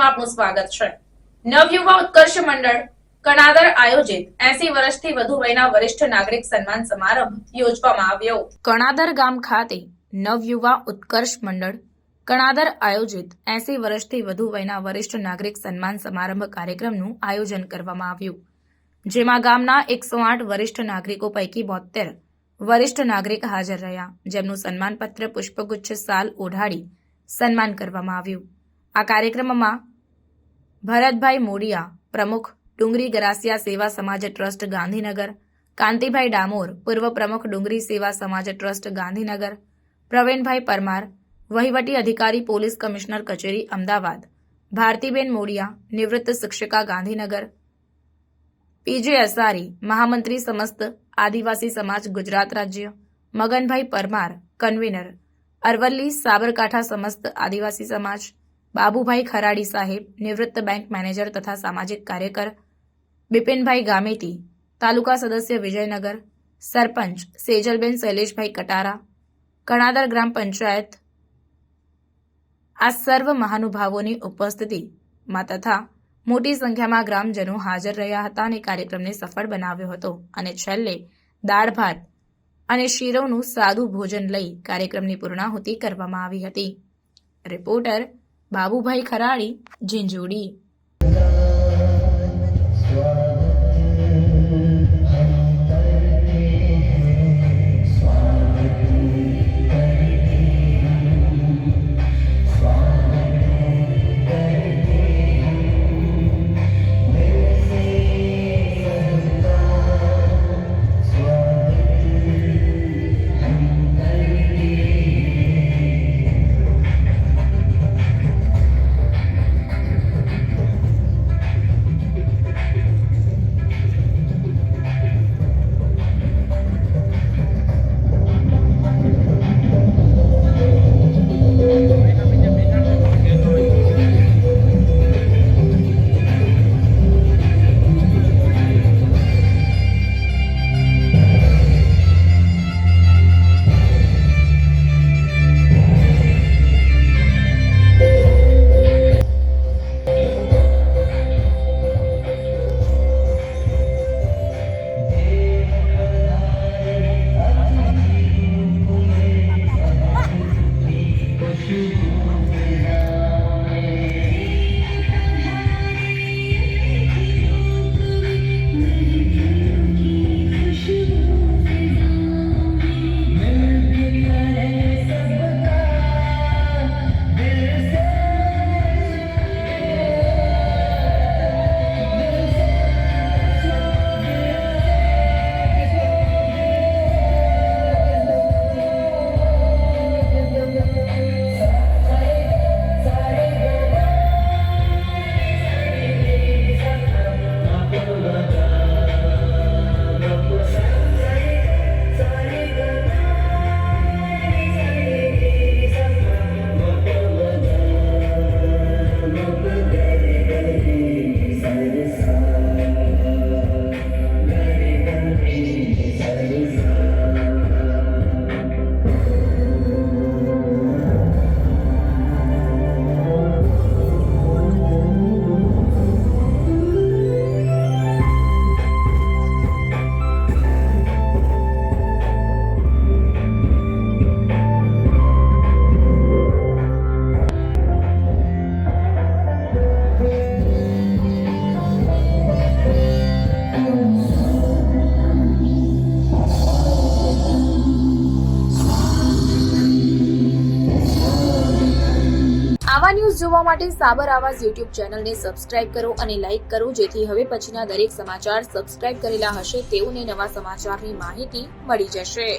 ન્યૂઝમાં આપનું સ્વાગત છે। નવયુવા ઉત્કર્ષ મંડળ કણાદર આયોજિત 80 વર્ષથી વધુ વયના વરિષ્ઠ નાગરિક સન્માન સમારંભ યોજવામાં આવ્યો। કણાદર ગામ ખાતે નવયુવા ઉત્કર્ષ મંડળ કણાદર આયોજિત 80 વર્ષથી વધુ વયના વરિષ્ઠ નાગરિક સન્માન સમારંભ કાર્યક્રમનું આયોજન કરવામાં આવ્યું, જેમાં ગામના 108 વરિષ્ઠ નાગરિકો પૈકી 72 વરિષ્ઠ નાગરિક હાજર રહ્યા, જેમનું સન્માનપત્ર પુષ્પગુચ્છ સાલ ઓઢાડી સન્માન કરવામાં આવ્યું। આ કાર્યક્રમમાં ભરતભાઈ મોડિયા, પ્રમુખ ડુંગરી ગરાસિયા સેવા સમાજ ટ્રસ્ટ ગાંધીનગર, કાંતિભાઈ ડામોર, પૂર્વ પ્રમુખ ડુંગરી સેવા સમાજ ટ્રસ્ટ ગાંધીનગર, પ્રવીણભાઈ પરમાર, વહીવટી અધિકારી પોલીસ કમિશનર કચેરી અમદાવાદ, ભારતીબેન મોડિયા, નિવૃત્ત શિક્ષિકા ગાંધીનગર, પીજે અસારી, મહામંત્રી સમસ્ત આદિવાસી સમાજ ગુજરાત રાજ્ય, મગનભાઈ પરમાર, કન્વીનર, અરવલ્લી સાબરકાંઠા સમસ્ત આદિવાસી સમાજ, બાબુભાઈ ખરાડી સાહેબ, નિવૃત્ત બેંક મેનેજર તથા સામાજિક કાર્યકર, બિપિનભાઈ ગામેતી, તાલુકા સદસ્ય વિજયનગર, સરપંચ સેજલબેન શૈલેષભાઈ કટારા, કણાદર ગ્રામ પંચાયત, આ સર્વ મહાનુભાવોની ઉપસ્થિતિમાં તથા મોટી સંખ્યામાં ગ્રામજનો હાજર રહ્યા હતા અને કાર્યક્રમને સફળ બનાવ્યો હતો અને છેલ્લે દાળ ભાત અને શીરોનું સાદું ભોજન લઈ કાર્યક્રમની પૂર્ણાહુતિ કરવામાં આવી હતી। રિપોર્ટર બાબુભાઈ ખરાડી, ઝીંઝુડી। આવા ન્યૂઝ જોવા માટે સાબર આવાઝ યુટ્યુબ ચેનલને સબસ્ક્રાઇબ કરો અને લાઇક કરો, જેથી હવે પછીના દરેક સમાચાર સબસ્ક્રાઇબ કરેલા હશે તેઓને નવા સમાચારની માહિતી મળી જશે।